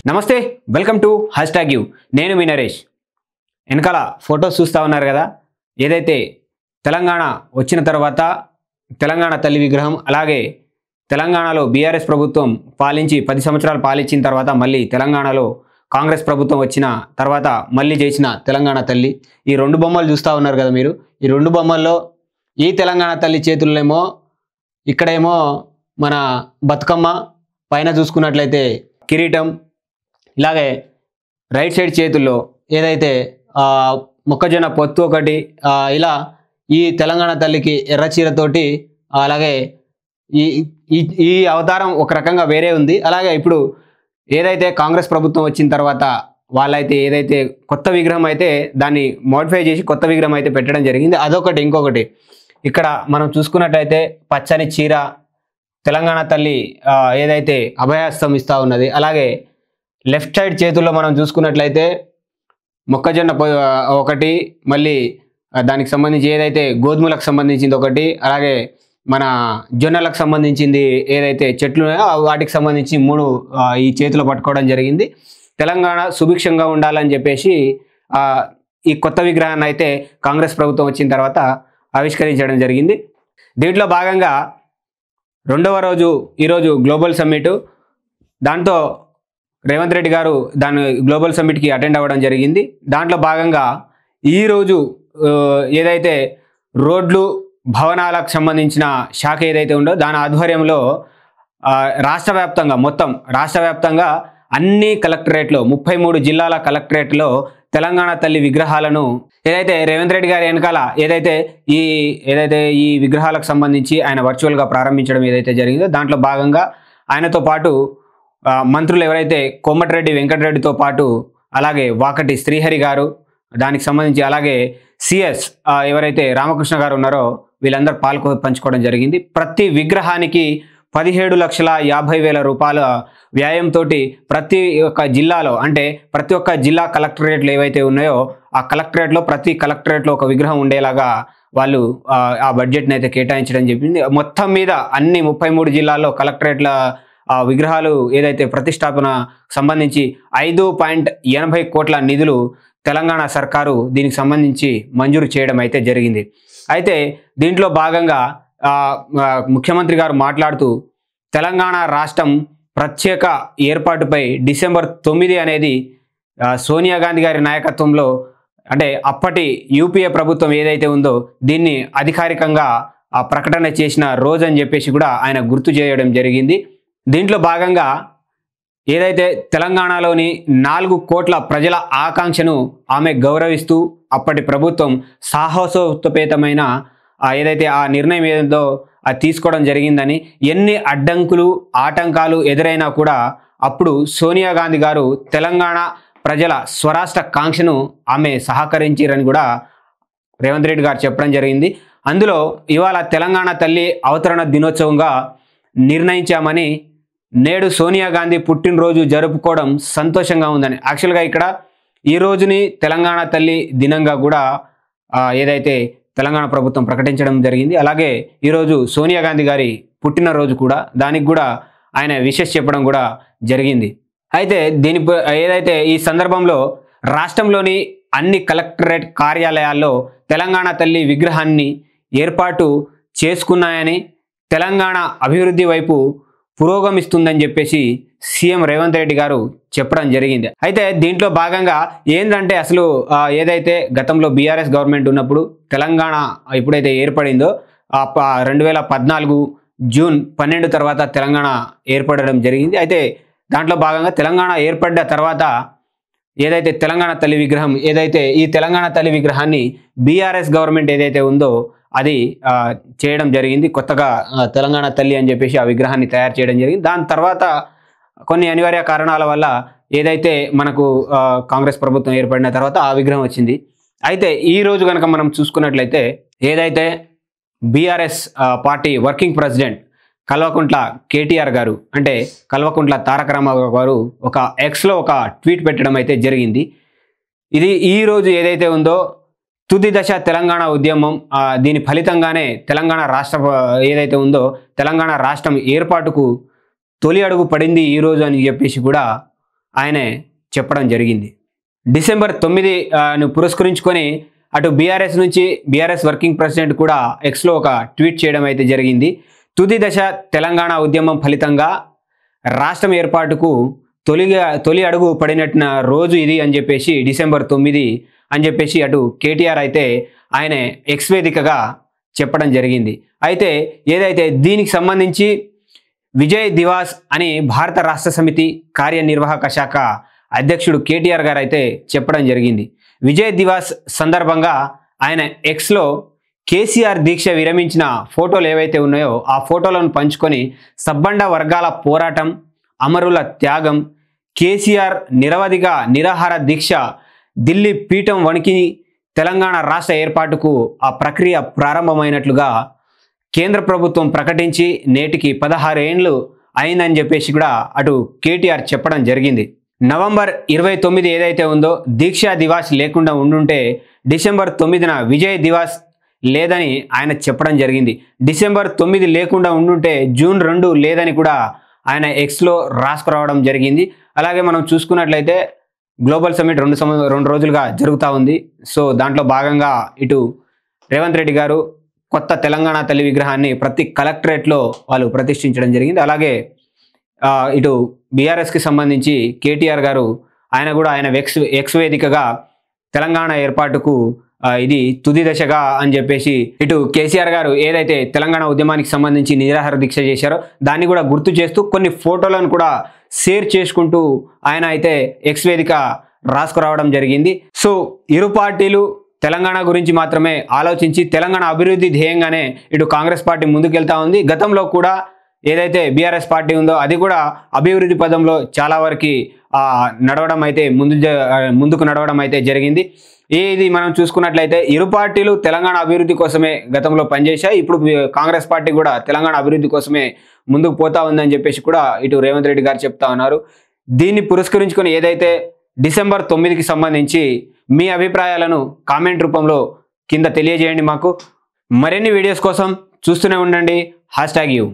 నమస్తే welcome to #you నేను మీ నరేష్. వెనకాల ఫొటోస్ చూస్తూ ఉన్నారు కదా, ఏదైతే తెలంగాణ వచ్చిన తర్వాత తెలంగాణ తల్లి విగ్రహం, అలాగే తెలంగాణలో బీఆర్ఎస్ ప్రభుత్వం పాలించి 10 సంవత్సరాలు పాలించిన తర్వాత మళ్ళీ తెలంగాణలో కాంగ్రెస్ ప్రభుత్వం వచ్చిన తర్వాత మళ్ళీ చేసిన తెలంగాణ తల్లి, ఈ రెండు బొమ్మలు చూస్తూ ఉన్నారు కదా మీరు. ఈ రెండు బొమ్మల్లో ఈ తెలంగాణ తల్లి చేతుల్లోమో ఇక్కడేమో మన బతుకమ్మ, పైన చూసుకున్నట్లయితే కిరీటం, ఇలాగే రైట్ సైడ్ చేతుల్లో ఏదైతే మొక్కజొన్న పొత్తు ఒకటి, ఇలా ఈ తెలంగాణ తల్లికి ఎర్ర చీరతోటి, అలాగే ఈ ఈ ఈ అవతారం ఒక రకంగా వేరే ఉంది. అలాగే ఇప్పుడు ఏదైతే కాంగ్రెస్ ప్రభుత్వం వచ్చిన తర్వాత వాళ్ళైతే ఏదైతే కొత్త విగ్రహం అయితే దాన్ని మోడిఫై చేసి కొత్త విగ్రహం అయితే పెట్టడం జరిగింది. అదొకటి. ఇంకొకటి ఇక్కడ మనం చూసుకున్నట్టయితే పచ్చని చీర, తెలంగాణ తల్లి ఏదైతే అభయహస్తం ఇస్తూ ఉన్నది. అలాగే లెఫ్ట్ సైడ్ చేతుల్లో మనం చూసుకున్నట్లయితే మొక్కజొన్న ఒకటి, మళ్ళీ దానికి సంబంధించి ఏదైతే గోధుమలకు సంబంధించింది ఒకటి, అలాగే మన జొన్నలకు సంబంధించింది ఏదైతే చెట్లు ఉన్నాయో వాటికి సంబంధించి 3 ఈ చేతిలో పట్టుకోవడం జరిగింది. తెలంగాణ సుభిక్షంగా ఉండాలని చెప్పేసి ఈ కొత్త విగ్రహాన్ని అయితే కాంగ్రెస్ ప్రభుత్వం వచ్చిన తర్వాత ఆవిష్కరించడం జరిగింది. దీంట్లో భాగంగా రెండవ రోజు ఈరోజు గ్లోబల్ సమ్మిట్, దాంతో రేవంత్ రెడ్డి గారు దాని గ్లోబల్ సమ్మిట్కి అటెండ్ అవ్వడం జరిగింది. దాంట్లో భాగంగా ఈరోజు ఏదైతే రోడ్లు భవనాలకు సంబంధించిన శాఖ ఏదైతే ఉందో దాని ఆధ్వర్యంలో మొత్తం రాష్ట్ర వ్యాప్తంగా అన్ని కలెక్టరేట్లో 33 జిల్లాల కలెక్టరేట్లో తెలంగాణ తల్లి విగ్రహాలను ఏదైతే రేవంత్ రెడ్డి గారి వెనకాల ఏదైతే ఈ విగ్రహాలకు సంబంధించి ఆయన వర్చువల్గా ప్రారంభించడం ఏదైతే జరిగిందో దాంట్లో భాగంగా ఆయనతో పాటు మంత్రులు ఎవరైతే కోమటిరెడ్డి వెంకటరెడ్డితో పాటు, అలాగే వాకటి శ్రీహరి గారు దానికి సంబంధించి, అలాగే సిఎస్ ఎవరైతే రామకృష్ణ గారు ఉన్నారో వీళ్ళందరూ పంచుకోవడం జరిగింది. ప్రతి విగ్రహానికి 17,50,000 రూపాయల వ్యయంతో ప్రతి ఒక్క జిల్లాలో, అంటే ప్రతి ఒక్క జిల్లా కలెక్టరేట్లు ఏవైతే ఉన్నాయో ఆ కలెక్టరేట్లో ప్రతి కలెక్టరేట్లో ఒక విగ్రహం ఉండేలాగా వాళ్ళు ఆ బడ్జెట్ని అయితే కేటాయించడం చెప్పింది. మొత్తం మీద అన్ని 33 జిల్లాల్లో కలెక్టరేట్ల విగ్రహాలు ఏదైతే ప్రతిష్టాపన సంబంధించి 5.80 కోట్ల నిధులు తెలంగాణ సర్కారు దీనికి సంబంధించి మంజూరు చేయడం అయితే జరిగింది. అయితే దీంట్లో భాగంగా ముఖ్యమంత్రి గారు మాట్లాడుతూ తెలంగాణ రాష్ట్రం ప్రత్యేక ఏర్పాటుపై డిసెంబర్ 9 అనేది సోనియా గాంధీ గారి నాయకత్వంలో, అంటే అప్పటి యూపీఏ ప్రభుత్వం ఏదైతే ఉందో దీన్ని అధికారికంగా ప్రకటన చేసిన రోజు అని చెప్పేసి కూడా ఆయన గుర్తు చేయడం జరిగింది. దీంట్లో భాగంగా ఏదైతే తెలంగాణలోని 4 కోట్ల ప్రజల ఆకాంక్షను ఆమె గౌరవిస్తూ అప్పటి ప్రభుత్వం సాహసోపేతమైన ఏదైతే ఆ నిర్ణయం ఏదో అది తీసుకోవడం జరిగిందని, ఎన్ని అడ్డంకులు ఆటంకాలు ఎదురైనా కూడా అప్పుడు సోనియా గాంధీ గారు తెలంగాణ ప్రజల స్వరాష్ట్ర కాంక్షను ఆమె సహకరించారని కూడా రేవంత్ రెడ్డి గారు చెప్పడం జరిగింది. అందులో ఇవాళ తెలంగాణ తల్లి అవతరణ దినోత్సవంగా నిర్ణయించామని, నేడు సోనియా గాంధీ పుట్టినరోజు జరుపుకోవడం సంతోషంగా ఉందని, యాక్చువల్గా ఇక్కడ ఈ రోజుని తెలంగాణ తల్లి దినంగా కూడా ఏదైతే తెలంగాణ ప్రభుత్వం ప్రకటించడం జరిగింది. అలాగే ఈరోజు సోనియా గాంధీ గారి పుట్టినరోజు కూడా, దానికి కూడా ఆయన విషెస్ చెప్పడం కూడా జరిగింది. అయితే ఏదైతే ఈ సందర్భంలో రాష్ట్రంలోని అన్ని కలెక్టరేట్ కార్యాలయాల్లో తెలంగాణ తల్లి విగ్రహాన్ని ఏర్పాటు చేసుకున్నాయని, తెలంగాణ అభివృద్ధి వైపు పురోగమిస్తుందని చెప్పేసి సీఎం రేవంత్ రెడ్డి గారు చెప్పడం జరిగింది. అయితే దీంట్లో భాగంగా ఏంటంటే అసలు ఏదైతే గతంలో బీఆర్ఎస్ గవర్నమెంట్ ఉన్నప్పుడు తెలంగాణ ఎప్పుడైతే ఏర్పడిందో 2014 జూన్ 12 తర్వాత తెలంగాణ ఏర్పడడం జరిగింది. అయితే దాంట్లో భాగంగా తెలంగాణ ఏర్పడ్డ తర్వాత ఏదైతే తెలంగాణ తల్లి విగ్రహం ఈ తెలంగాణ తల్లి విగ్రహాన్ని బీఆర్ఎస్ గవర్నమెంట్ ఏదైతే ఉందో అది చేయడం జరిగింది. కొత్తగా తెలంగాణ తల్లి అని చెప్పేసి ఆ విగ్రహాన్ని తయారు చేయడం జరిగింది. దాని తర్వాత కొన్ని అనివార్య కారణాల వల్ల ఏదైతే మనకు కాంగ్రెస్ ప్రభుత్వం ఏర్పడిన తర్వాత ఆ విగ్రహం వచ్చింది. అయితే ఈ రోజు కనుక మనం చూసుకున్నట్లయితే ఏదైతే BRS party working president Kalvakuntla KTR గారు, అంటే కల్వకుంట్ల తారక రామారావు గారు ఒక ఎక్స్లో ఒక ట్వీట్ పెట్టడం అయితే జరిగింది. ఇది ఈ రోజు ఏదైతే ఉందో తుది దశ తెలంగాణ ఉద్యమం, దీని ఫలితంగానే తెలంగాణ రాష్ట్ర ఏదైతే ఉందో తెలంగాణ రాష్ట్రం ఏర్పాటుకు తొలి అడుగు పడింది ఈ రోజు అని చెప్పేసి కూడా ఆయనే చెప్పడం జరిగింది. డిసెంబర్ 9ను పురస్కరించుకొని అటు బీఆర్ఎస్ వర్కింగ్ ప్రెసిడెంట్ కూడా ఎక్స్లో ఒక ట్వీట్ చేయడం అయితే జరిగింది. తుది దశ తెలంగాణ ఉద్యమం ఫలితంగా రాష్ట్రం ఏర్పాటుకు తొలి అడుగు పడినట్టు రోజు ఇది అని చెప్పేసి డిసెంబర్ 9 అని చెప్పేసి అటు కేటీఆర్ అయితే ఆయన ఎక్స్ వేదికగా చెప్పడం జరిగింది. అయితే ఏదైతే దీనికి సంబంధించి విజయ్ దివాస్ అని భారత రాష్ట్ర సమితి కార్యనిర్వాహక శాఖ అధ్యక్షుడు కేటీఆర్ గారు అయితే చెప్పడం జరిగింది. విజయ్ దివాస్ సందర్భంగా ఆయన ఎక్స్లో కేసీఆర్ దీక్ష విరమించిన ఫోటోలు ఏవైతే ఉన్నాయో ఆ ఫోటోలను పంచుకొని సబ్బండ వర్గాల పోరాటం, అమరుల త్యాగం, కేసీఆర్ నిరవధిక నిరాహార దీక్ష, ఢిల్లీ పీఠం వణికి తెలంగాణ రాష్ట్ర ఏర్పాటుకు ఆ ప్రక్రియ ప్రారంభమైనట్లుగా కేంద్ర ప్రభుత్వం ప్రకటించి నేటికి 16 ఏండ్లు అయిందని చెప్పేసి కూడా అటు కేటీఆర్ చెప్పడం జరిగింది. నవంబర్ 29 ఏదైతే ఉందో దీక్షా దివాస్ లేకుండా ఉండుంటే డిసెంబర్ 9న విజయ్ దివాస్ లేదని ఆయన చెప్పడం జరిగింది. డిసెంబర్ 9 లేకుండా ఉండుంటే జూన్ 2 లేదని కూడా ఆయన ఎక్స్లో రాసుకురావడం జరిగింది. అలాగే మనం చూసుకున్నట్లయితే గ్లోబల్ సమ్మిట్ 2 రోజులుగా జరుగుతూ ఉంది. సో దాంట్లో భాగంగా ఇటు రేవంత్ రెడ్డి గారు కొత్త తెలంగాణ తల్లి విగ్రహాన్ని ప్రతి కలెక్టరేట్లో వాళ్ళు ప్రతిష్ఠించడం జరిగింది. అలాగే ఇటు బీఆర్ఎస్కి సంబంధించి కేటీఆర్ గారు ఆయన ఎక్స్ వేదికగా తెలంగాణ ఏర్పాటుకు ఇది తుది దశగా అని చెప్పేసి ఇటు కేసీఆర్ గారు ఏదైతే తెలంగాణ ఉద్యమానికి సంబంధించి నిరాహార దీక్ష చేశారో దాన్ని కూడా గుర్తు చేస్తూ కొన్ని ఫోటోలను కూడా షేర్ చేసుకుంటూ ఆయన అయితే ఎక్స్ వేదిక రాసుకురావడం జరిగింది. సో ఇరు పార్టీలు తెలంగాణ గురించి మాత్రమే ఆలోచించి తెలంగాణ అభివృద్ధి ధ్యేయంగానే ఇటు కాంగ్రెస్ పార్టీ ముందుకెళ్తా ఉంది. గతంలో కూడా ఏదైతే బీఆర్ఎస్ పార్టీ ఉందో అది కూడా అభివృద్ధి పదంలో చాలా వరకు నడవడం అయితే ముందుకు నడవడం అయితే జరిగింది. ఇది మనం చూసుకున్నట్లయితే ఇరు పార్టీలు తెలంగాణ అభివృద్ధి కోసమే గతంలో పనిచేశాయి. ఇప్పుడు కాంగ్రెస్ పార్టీ కూడా తెలంగాణ అభివృద్ధి కోసమే ముందుకు పోతా ఉందని చెప్పేసి కూడా ఇటు రేవంత్ రెడ్డి గారు చెప్తా ఉన్నారు. దీన్ని పురస్కరించుకొని ఏదైతే డిసెంబర్ 9కి సంబంధించి మీ అభిప్రాయాలను కామెంట్ రూపంలో కింద తెలియజేయండి. మాకు మరిన్ని వీడియోస్ కోసం చూస్తూనే ఉండండి. #you